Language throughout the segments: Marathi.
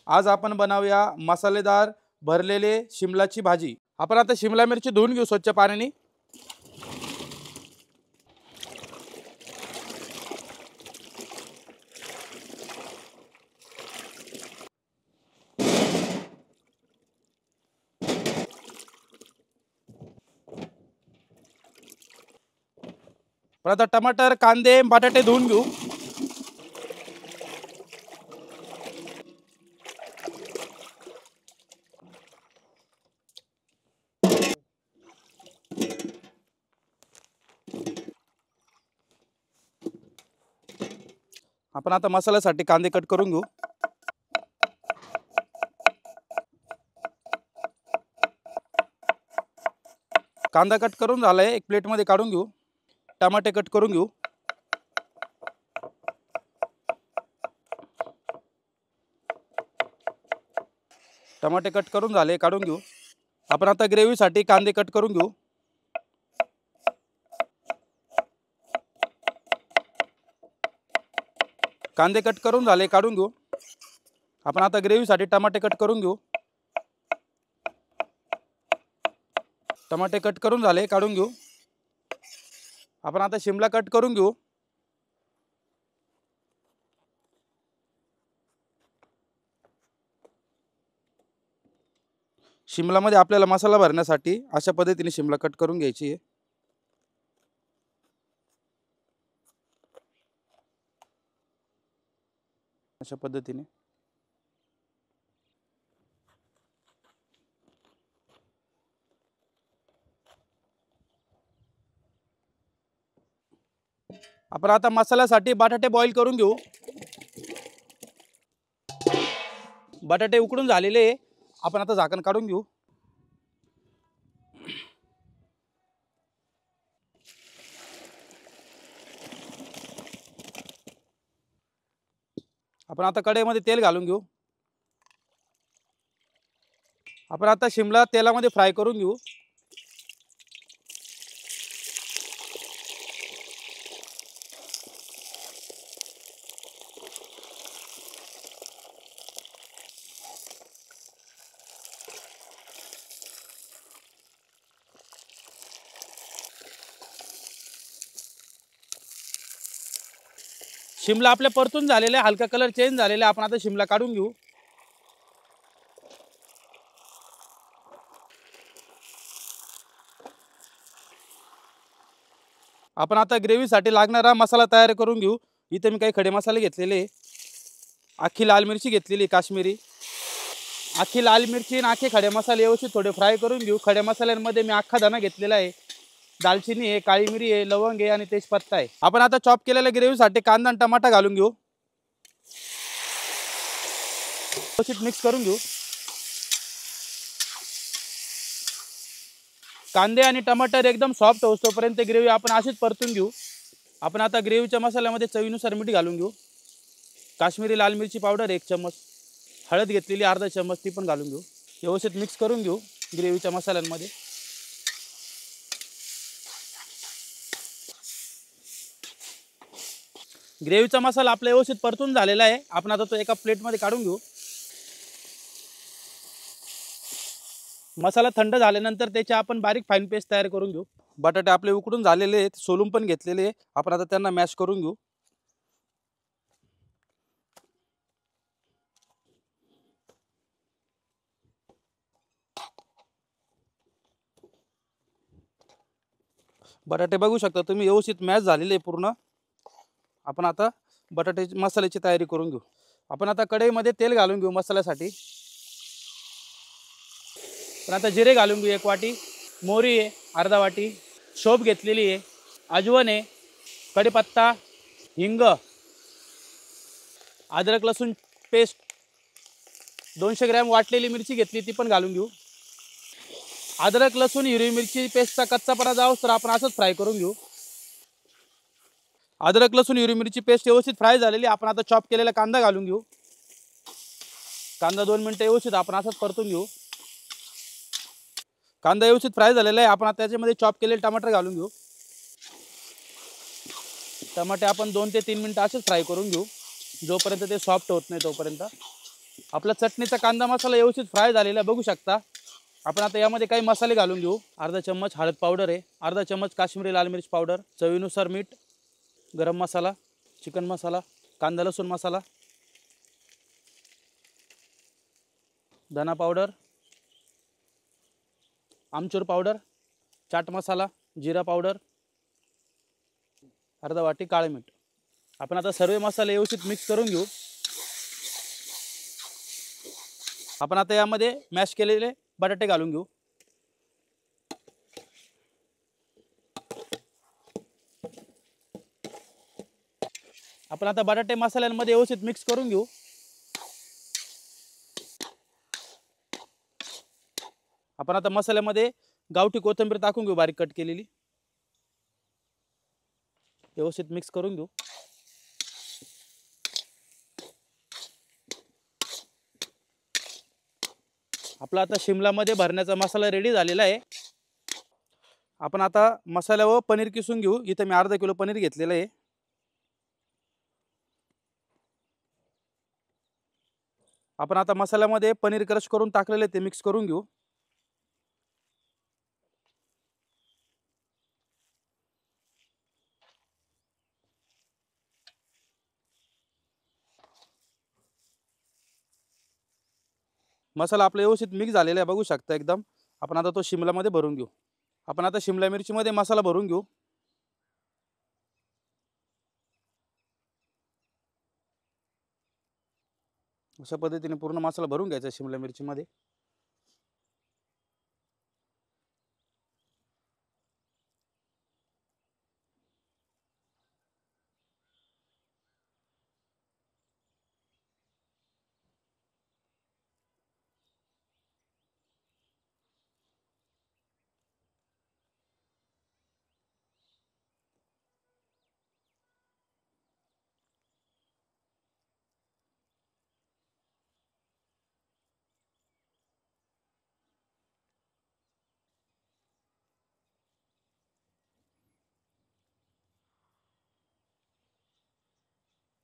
आज आपण बनवूया मसालेदार भरलेले शिमलाची भाजी। आपण आता शिमला मिरची धुवून घेऊ स्वच्छ पाण्याने। पण आता टमाटर, कांदे, बटाटे धुवून घेऊ। आपण आता मसाल्यासाठी कांदे कट करून घेऊ। कांदा कट करून झालाय, एक प्लेट मध्ये काढून घेऊ। टमाटे कट करून घेऊ। टमाटे कट करून झाले, काढून घेऊ। आपण आता ग्रेव्ही साठी कांदे कट करून घेऊ। कांदे कट करून झाले, काढून घेऊ। आपण आता ग्रेव्ही साठी टमाटे कट करून घेऊ। टमाटे कट करून झाले, काढून घेऊ। आपण आता शिमला कट करून घेऊ। शिमला मध्ये आपल्याला मसाला भरण्यासाठी अशा पद्धतीने शिमला कट करून घ्यायची आहे। अशा पद्धतीने आपण आता मसाल्यासाठी बटाटे बॉईल करून घेऊ। बटाटे उकडून झालेले, आपण आता झाकण काढून घेऊ। आपण आता कढईमध्ये तेल घालून घेऊ। आपण आता शिमला तेलामध्ये फ्राय करून घेऊ। शिमला आपल्या परतून झालेले, हलका कलर चेंज झालेले, आपण आता शिमला काढून घेऊ। आपण आता ग्रेव्ही साठी लागणारा मसाला तयार करून घेऊ। इथे मी काही खडे मसाले घेतलेले, अख्खी लाल मिरची घेतलेली काश्मीरी, अख्खी लाल मिरची आणि अख्खे खडे मसाले व्यवस्थित थोडे फ्राय करून घेऊ। खडे मसाल्यांमध्ये मी अख्खा दाणा घेतलेला आहे, दालचिनी आहे, काळी मिरी आहे, लवंग आहे आणि तेजपत्ता आहे। आपण आता चॉप केलेल्या ग्रेव्ही साठी कांदा आणि टमाटा घालून घेऊ। व्यवस्थित मिक्स करून घेऊ। कांदे आणि टमाटर एकदम सॉफ्ट होईपर्यंत ग्रेव्ही आपण अशीच परतून घेऊ। आपण आता ग्रेव्हीच्या मसाल्यामध्ये चवीनुसार मीठ घालून घेऊ। काश्मीरी लाल मिरची पावडर 1 चम्मच, हळद घेतलेली अर्धा चम्मच, ती पण घालून घेऊ। व्यवस्थित मिक्स करून घेऊ ग्रेव्हीच्या मसाल्यांमध्ये। ग्रेव्हीचा मसाला आपला व्यवस्थित परतून झालेला आहे। आपण आता तो एका प्लेटमध्ये काढून घेऊ। मसाला थंड झाल्यानंतर त्याची आपण बारीक फाईन पेस्ट तयार करून घेऊ। बटाटे आपले उकडून झालेले आहेत, सोलून पण घेतलेले, आपण आता त्यांना मॅश करून घेऊ। बटाटे बघू शकता तुम्ही व्यवस्थित मॅश झालेले पूर्ण। आपण आता बटाटे मसाल्याची तयारी करून घेऊ। आपण आता कढईमध्ये तेल घालून घेऊ मसाल्यासाठी। पण आता जिरे घालून घेऊ 1 वाटी, मोहरी आहे अर्धा वाटी, शोभ घेतलेली आहे, अजवाइन आहे, कढीपत्ता, हिंग, अद्रक लसूण पेस्ट, 200 ग्रॅम वाटलेली मिरची घेतली, ती पण घालून घेऊ। अद्रक लसूण हिरवी मिरची पेस्टचा कच्चापणा जाऊ तर आपण असंच फ्राय करून घेऊ। अद्रक लसूण हिरवी मिरची पेस्ट व्यवस्थित फ्राय झालेली, आपण आता चॉप केलेला कांदा घालून घेऊ। कांदा 2 मिनिटं व्यवस्थित आपण असंच परतून घेऊ। कांदा व्यवस्थित फ्राय झालेला आहे, आपण आता त्याच्यामध्ये चॉप केलेले टमाटर घालून घेऊ। टमाटे आपण 2 ते 3 मिनिटं असेच फ्राय करून घेऊ, जोपर्यंत ते सॉफ्ट होत नाही तोपर्यंत। आपला चटणीचा कांदा मसाला व्यवस्थित फ्राय झालेला बघू शकता। आपण आता यामध्ये काही मसाले घालून घेऊ। अर्धा चम्मच हळद पावडर आहे, अर्धा चम्मच काश्मीरी लाल मिर्च पावडर, चवीनुसार मीठ, गरम मसाला, चिकन मसाला, कांदा लसूण मसाला, धना पावडर, आमचूर पावडर, चाट मसाला, जिरा पावडर, अर्धा वाटी काळे मीठ। आपण आता सर्व मसाले व्यवस्थित मिक्स करून घेऊ। आपण आता यामध्ये मॅश केलेले बटाटे घालून घेऊ। आपण आता बटाटे मसाल्यांमध्ये व्यवस्थित मिक्स करून घेऊ। आपण आता मसाल्यामध्ये गावठी कोथिंबीर टाकून घेऊ, बारीक कट केलेली। व्यवस्थित मिक्स करून घेऊ। आपला आता शिमलामध्ये भरण्याचा मसाला रेडी झालेला आहे। आपण आता मसाला व पनीर किसून घेऊ। इथे मी अर्धा किलो पनीर घेतलेलं आहे। आपण आता मसाल्यामध्ये पनीर क्रश करून टाकलेले ते मिक्स करून घेऊ। मसाला आपला व्यवस्थित मिक्स झालेला आहे बघू शकता एकदम। आपण आता तो शिमलामध्ये भरून घेऊ। आपण आता शिमला मिरचीमध्ये मसाला भरून घेऊ। अशा पद्धतीने पूर्ण मसाला भरून घ्यायचा शिमला मिरचीमध्ये।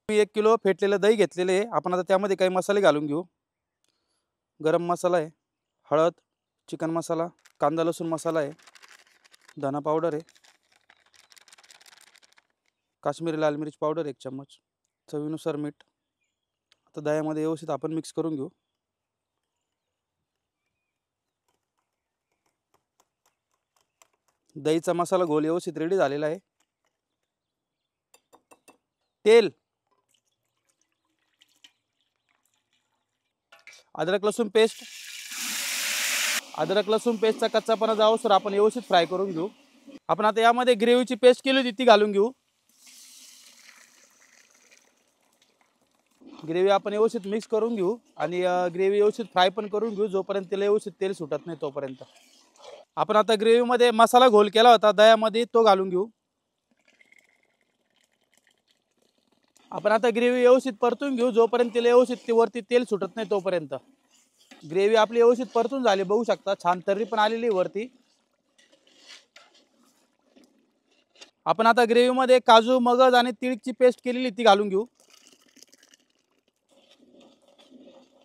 मी 1 किलो फेटलेलं दही घेतलेले आहे। आपण आता त्यामध्ये काही मसाले घालून घेऊ। गरम मसाला आहे, हळद, चिकन मसाला, कांदा लसूण मसाला आहे, धना पावडर आहे, काश्मीरी लाल मिर्च पावडर 1 चम्मच, चवीनुसार मीठ। आता दह्यामध्ये व्यवस्थित आपण मिक्स करून घेऊ। दहीचा मसाला घोल व्यवस्थित रेडी झालेला आहे। तेल, अदरक लसूण पेस्ट, अदरक लसूण पेस्टचा कच्चापणा जाऊसर आपण व्यवस्थित फ्राय करून घेऊ। आपण आता यामध्ये ग्रेव्हीची पेस्ट केली होती ती घालून घेऊ। ग्रेव्ही आपण व्यवस्थित मिक्स करून घेऊ आणि ग्रेव्ही व्यवस्थित फ्राय पण करून घेऊ जोपर्यंत त्याला व्यवस्थित तेल सुटत नाही तोपर्यंत। आपण आता ग्रेव्हीमध्ये मसाला घोल केला होता दह्यामध्ये तो घालून घेऊ। आपण आता ग्रेव्ही व्यवस्थित परतून घेऊ जोपर्यंत त्याला व्यवस्थित वरती तेल सुटत नाही तोपर्यंत। ग्रेव्ही आपली व्यवस्थित परतून झाली बघू शकता, छान तर्री पण आलेली वरती। आपण आता ग्रेव्हीमध्ये काजू, मगज आणि तिळची पेस्ट केलेली ती घालून घेऊ।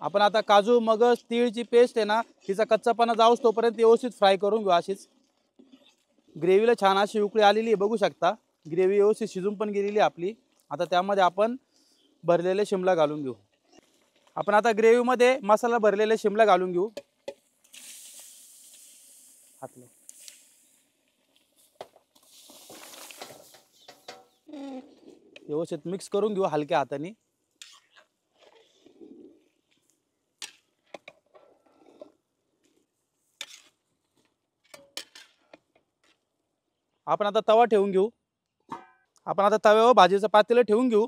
आपण आता काजू, मगज, तिळची पेस्ट आहे ना तिचा कच्चापणा जाऊस तोपर्यंत व्यवस्थित फ्राय करून घेऊ। अशीच ग्रेव्हीला छान अशी उकळी आलेली आहे बघू शकता। ग्रेव्ही व्यवस्थित शिजून पण गेलेली आहे आपली। आता त्यामध्ये आपण भरलेले शिमला घालून घेऊ। आपण आता ग्रेव्हीमध्ये मसाला भरलेले शिमला घालून घेऊ। हातलं व्यवस्थित मिक्स करून घेऊ हलक्या हाताने। आपण आता तवा ठेवून घेऊ। आपण आता तव्यावर भाजीचं पातेलं ठेवून घेऊ।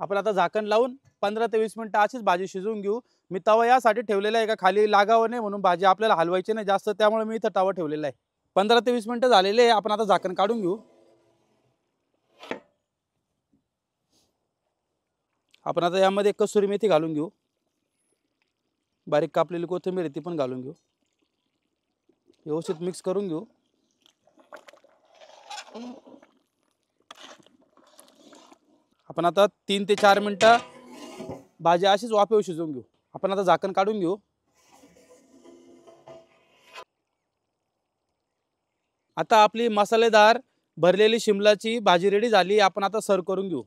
आपण आता झाकण लावून 15 ते 20 मिनिटं अशीच भाजी शिजवून घेऊ। मी तवा यासाठी ठेवलेला आहे का खाली लागावं नाही म्हणून, भाजी आपल्याला हलवायची नाही जास्त, त्यामुळे मी इथं तवा ठेवलेला आहे। 15 ते 20 मिनिटं झालेले आहे। आपण आता झाकण काढून घेऊ। आपण आता यामध्ये कसुरी मेथी घालून घेऊ। बारीक कापलेली कोथिंबीर ती पण घालून घेऊ। व्यवस्थित मिक्स करून घेऊ। आपण आता 3 ते 4 मिनिटं भाजी अशीच वाफेवर शिजवून घेऊ। आपण आता झाकण काढून घेऊ। आता आपली मसालेदार भरलेली शिमलाची भाजी रेडी झाली। आपण आता सर्व करून घेऊ।